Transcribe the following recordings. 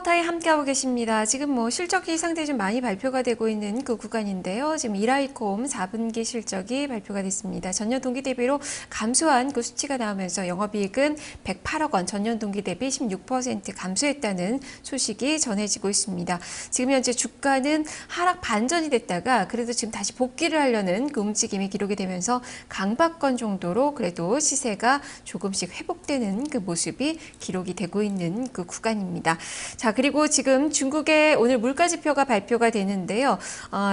타임 함께하고 계십니다. 지금 뭐 실적이 상당히 좀 많이 발표가 되고 있는 그 구간인데요. 지금 이라이콤 4분기 실적이 발표가 됐습니다. 전년 동기 대비로 감소한 그 수치가 나오면서 영업이익은 108억 원, 전년 동기 대비 16% 감소했다는 소식이 전해지고 있습니다. 지금 현재 주가는 하락 반전이 됐다가 그래도 지금 다시 복귀를 하려는 그 움직임이 기록이 되면서 강박권 정도로 그래도 시세가 조금씩 회복되는 그 모습이 기록이 되고 있는 그 구간입니다. 자, 그리고 지금 중국의 오늘 물가지표가 발표가 되는데요.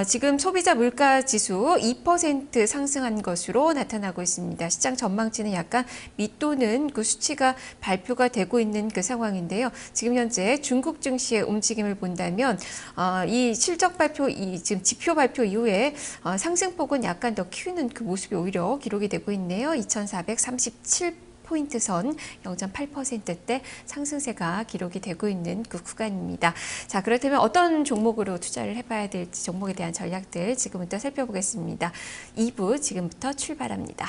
지금 소비자 물가지수 2% 상승한 것으로 나타나고 있습니다. 시장 전망치는 약간 밑도는 그 수치가 발표가 되고 있는 그 상황인데요. 지금 현재 중국 증시의 움직임을 본다면 이 실적 발표, 지금 지표 발표 이후에 상승폭은 약간 더 키우는 그 모습이 오히려 기록이 되고 있네요. 2437포인트 선 0.8%대 상승세가 기록이 되고 있는 그 구간입니다. 자, 그렇다면 어떤 종목으로 투자를 해봐야 될지 종목에 대한 전략들 지금부터 살펴보겠습니다. 2부 지금부터 출발합니다.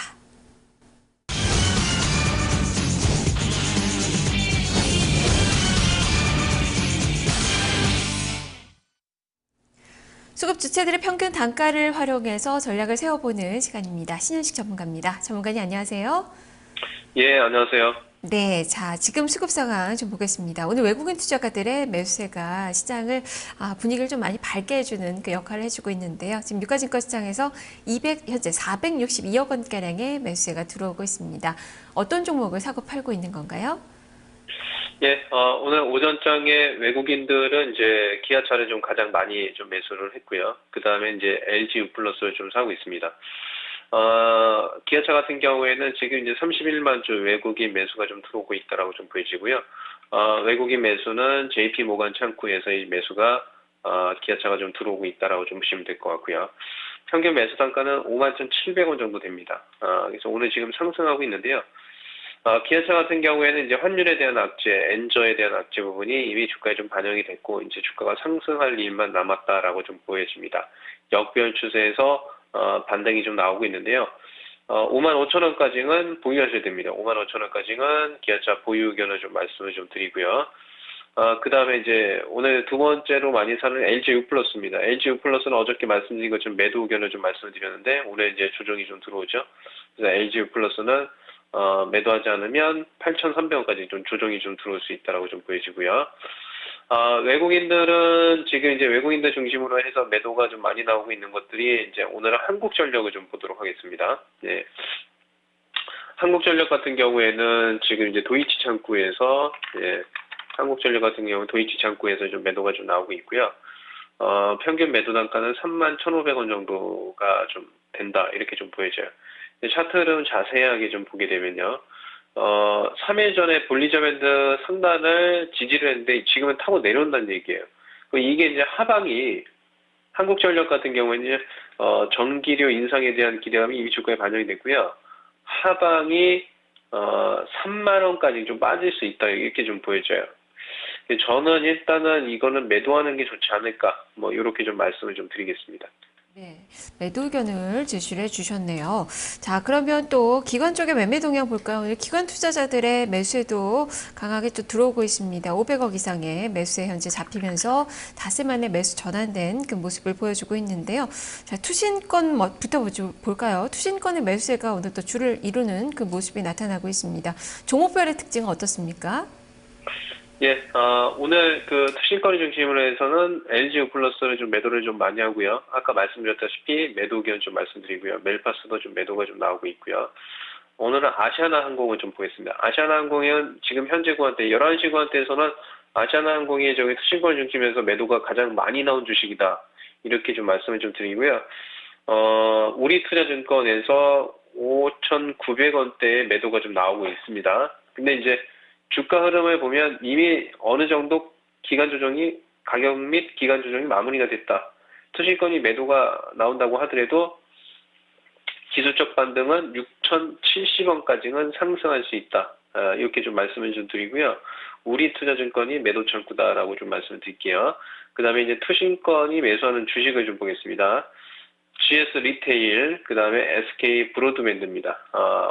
수급 주체들의 평균 단가를 활용해서 전략을 세워보는 시간입니다. 신현식 전문가입니다. 전문가님 안녕하세요. 예, 안녕하세요. 네, 자, 지금 수급 상황 좀 보겠습니다. 오늘 외국인 투자가들의 매수세가 시장을 분위기를 좀 많이 밝게 해주는 그 역할을 해주고 있는데요. 지금 유가증권 시장에서 현재 462억 원가량의 매수세가 들어오고 있습니다. 어떤 종목을 사고 팔고 있는 건가요? 예, 오늘 오전장에 외국인들은 이제 기아차를 좀 가장 많이 좀 매수를 했고요. 그 다음에 이제 LG U+를 좀 사고 있습니다. 기아차 같은 경우에는 지금 이제 31만 주 외국인 매수가 좀 들어오고 있다라고 좀 보여지고요. 외국인 매수는 JP 모간 창구에서 이 매수가 기아차가 좀 들어오고 있다라고 좀 보시면 될 것 같고요. 평균 매수 단가는 51,700원 정도 됩니다. 그래서 오늘 지금 상승하고 있는데요. 기아차 같은 경우에는 이제 환율에 대한 악재, 엔저에 대한 악재 부분이 이미 주가에 좀 반영이 됐고, 이제 주가가 상승할 일만 남았다라고 좀 보여집니다. 역별 추세에서 반등이 좀 나오고 있는데요. 55,000원까지는 보유하셔야 됩니다. 55,000원까지는 기아차 보유 의견을 좀 말씀을 좀 드리고요. 그 다음에 이제 오늘 두 번째로 많이 사는 LG U+입니다. LG U+는 어저께 말씀드린 것처럼 매도 의견을 좀 말씀을 드렸는데, 오늘 이제 조정이 좀 들어오죠. 그래서 LG U+는 매도하지 않으면 8,300원까지 좀 조정이 좀 들어올 수 있다라고 좀 보여지고요. 외국인들은 지금 이제 외국인들 중심으로 해서 매도가 좀 많이 나오고 있는 것들이 이제 오늘은 한국전력을 좀 보도록 하겠습니다. 네. 한국전력 같은 경우에는 지금 이제 도이치 창구에서, 예, 한국전력 같은 경우는 도이치 창구에서 좀 매도가 좀 나오고 있고요. 평균 매도 단가는 31,500원 정도가 좀 된다, 이렇게 좀 보여져요. 차트를 자세하게 좀 보게 되면요. 3일 전에 볼리저 밴드 상단을 지지를 했는데 지금은 타고 내려온다는 얘기예요. 이게 이제 하방이 한국전력 같은 경우에는 전기료 인상에 대한 기대감이 이미 주가에 반영이 됐고요. 하방이 3만 원까지 좀 빠질 수 있다, 이렇게 좀 보여져요. 저는 일단은 이거는 매도하는 게 좋지 않을까, 뭐 이렇게 좀 말씀을 좀 드리겠습니다. 네, 매도 의견을 제시를 해주셨네요. 자, 그러면 또 기관 쪽의 매매 동향 볼까요? 오늘 기관 투자자들의 매수에도 강하게 또 들어오고 있습니다. 500억 이상의 매수에 현재 잡히면서 닷새 만에 매수 전환된 그 모습을 보여주고 있는데요. 자, 투신권부터 볼까요? 투신권의 매수세가 오늘 또 줄을 이루는 그 모습이 나타나고 있습니다. 종목별의 특징은 어떻습니까? 예, 오늘 그 투신권을 중심으로 해서는 LG U+를 좀 매도를 좀 많이 하고요. 아까 말씀드렸다시피 매도 의견 좀 말씀드리고요. 멜파스도 좀 매도가 좀 나오고 있고요. 오늘은 아시아나항공을 좀 보겠습니다. 아시아나항공은 지금 현재 구간대 11시 구간대에서는 아시아나항공이 저기 투신권 중심에서 매도가 가장 많이 나온 주식이다, 이렇게 좀 말씀을 좀 드리고요. 우리투자증권에서 5,900원대의 매도가 좀 나오고 있습니다. 근데 이제 주가 흐름을 보면 이미 어느 정도 가격 및 기간 조정이 마무리가 됐다. 투신권이 매도가 나온다고 하더라도 기술적 반등은 6,070원까지는 상승할 수 있다, 이렇게 좀 말씀을 좀 드리고요. 우리투자증권이 매도 창구다라고 좀 말씀을 드릴게요. 그 다음에 이제 투신권이 매수하는 주식을 좀 보겠습니다. GS 리테일, 그 다음에 SK 브로드밴드입니다.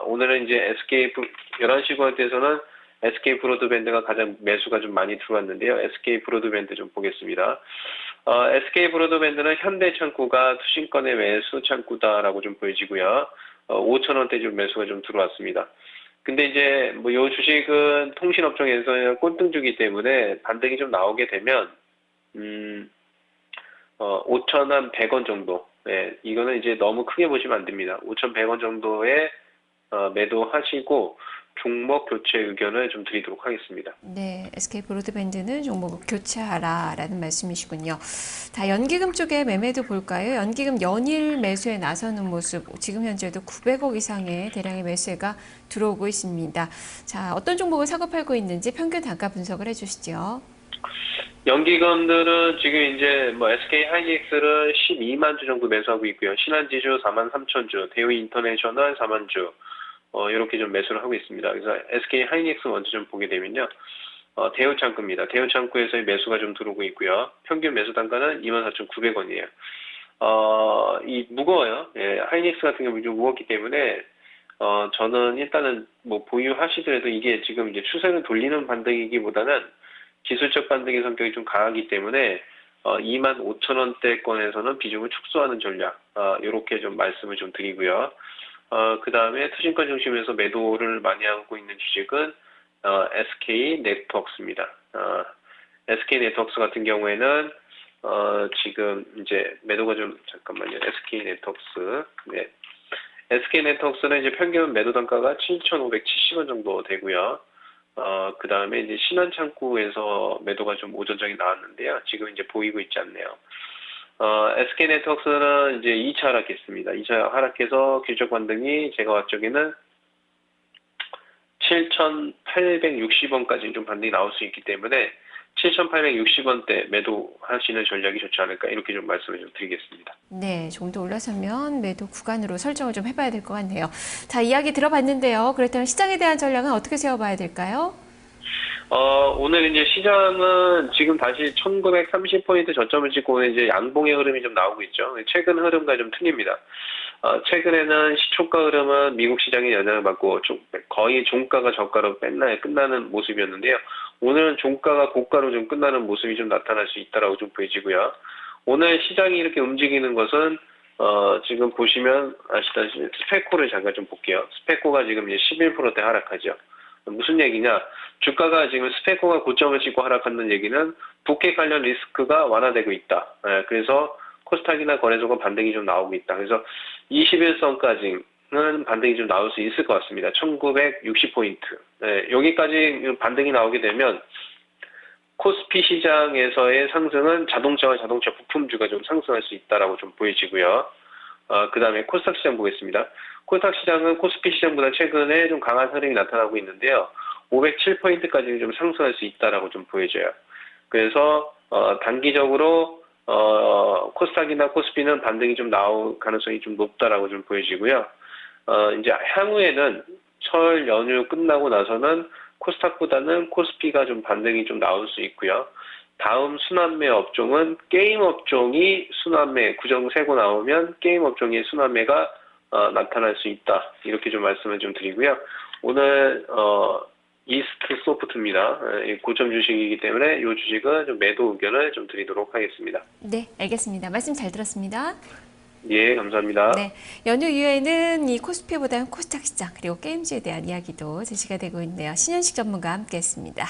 오늘은 이제 SK 11시 구간대에서는 SK 브로드밴드가 가장 매수가 좀 많이 들어왔는데요. SK 브로드밴드 좀 보겠습니다. SK 브로드밴드는 현대 창구가 투신권의 매수 창구다라고 좀 보여지고요. 5,000원대 좀 매수가 좀 들어왔습니다. 근데 이제 뭐 요 주식은 통신업종에서 꼴등주기 때문에 반등이 좀 나오게 되면 5,100원 정도. 네, 이거는 이제 너무 크게 보시면 안 됩니다. 5,100원 정도에 매도하시고 종목 교체 의견을 좀 드리도록 하겠습니다. 네, SK 브로드밴드는 종목 교체하라라는 말씀이시군요. 자, 연기금 쪽에 매매도 볼까요? 연기금 연일 매수에 나서는 모습, 지금 현재도 900억 이상의 대량의 매수가 들어오고 있습니다. 자, 어떤 종목을 사고 팔고 있는지 평균 단가 분석을 해주시죠. 연기금들은 지금 이제 뭐 SK 하이닉스를 12만 주 정도 매수하고 있고요. 신한지주 4만 3천 주, 대우 인터내셔널 4만 주, 이렇게 좀 매수를 하고 있습니다. 그래서 SK 하이닉스 먼저 좀 보게 되면요. 대우 창구입니다. 대우 창구에서의 매수가 좀 들어오고 있고요. 평균 매수 단가는 24,900원이에요. 이 무거워요. 예, 하이닉스 같은 경우 좀 무겁기 때문에 저는 일단은 뭐 보유하시더라도 이게 지금 이제 추세를 돌리는 반등이기보다는 기술적 반등의 성격이 좀 강하기 때문에 25,000원대권에서는 비중을 축소하는 전략, 이렇게 좀 말씀을 좀 드리고요. 그 다음에 투신권 중심에서 매도를 많이 하고 있는 주식은 SK 네트워크스입니다. SK 네트워크스 같은 경우에는 지금 이제 매도가 좀 잠깐만요. SK 네트워크스. 네. SK 네트워크스는 이제 평균 매도 단가가 7,570원 정도 되고요. 그 다음에 이제 신한창구에서 매도가 좀 오전장에 나왔는데요. 지금 이제 보이고 있지 않네요. SK 네트워크스는 이제 2차 하락했습니다. 2차 하락해서 균적 반등이 제가 봤을 적에는 7,860원까지 좀 반등이 나올 수 있기 때문에 7,860원대 매도하시는 전략이 좋지 않을까 이렇게 좀 말씀을 좀 드리겠습니다. 네, 좀 더 올라서면 매도 구간으로 설정을 좀 해봐야 될 것 같네요. 자, 이야기 들어봤는데요. 그렇다면 시장에 대한 전략은 어떻게 세워봐야 될까요? 오늘 이제 시장은 지금 다시 1930포인트 저점을 찍고 오늘 이제 양봉의 흐름이 좀 나오고 있죠. 최근 흐름과 좀 틀립니다. 최근에는 시초가 흐름은 미국 시장의 영향을 받고 거의 종가가 저가로 끝나는 모습이었는데요. 오늘은 종가가 고가로 좀 끝나는 모습이 좀 나타날 수 있다라고 좀 보여지고요. 오늘 시장이 이렇게 움직이는 것은 지금 보시면 아시다시피 스페코를 잠깐 좀 볼게요. 스페코가 지금 이제 11%대 하락하죠. 무슨 얘기냐? 주가가 지금 스페코가 고점을 찍고 하락하는 얘기는 북핵 관련 리스크가 완화되고 있다. 그래서 코스닥이나 거래소가 반등이 좀 나오고 있다. 그래서 21선까지는 반등이 좀 나올 수 있을 것 같습니다. 1960포인트. 여기까지 반등이 나오게 되면 코스피 시장에서의 상승은 자동차와 자동차 부품주가 좀 상승할 수 있다라고 좀 보여지고요. 그 다음에 코스닥 시장 보겠습니다. 코스닥 시장은 코스피 시장보다 최근에 좀 강한 흐름이 나타나고 있는데요. 507포인트까지 좀 상승할 수 있다라고 좀 보여져요. 그래서 단기적으로 코스닥이나 코스피는 반등이 좀 나올 가능성이 좀 높다라고 좀 보여지고요. 이제 향후에는 설 연휴 끝나고 나서는 코스닥보다는 코스피가 좀 반등이 좀 나올 수 있고요. 다음 순환매 업종은 게임 업종이 순환매 구정 세고 나오면 게임 업종의 순환매가 나타날 수 있다. 이렇게 좀 말씀을 좀 드리고요. 오늘 이스트 소프트입니다. 고점 주식이기 때문에 이 주식은 좀 매도 의견을 좀 드리도록 하겠습니다. 네, 알겠습니다. 말씀 잘 들었습니다. 예, 감사합니다. 네, 연휴 이후에는 이 코스피보다는 코스닥 시장 그리고 게임즈에 대한 이야기도 제시가 되고 있네요. 신현식 전문가와 함께했습니다.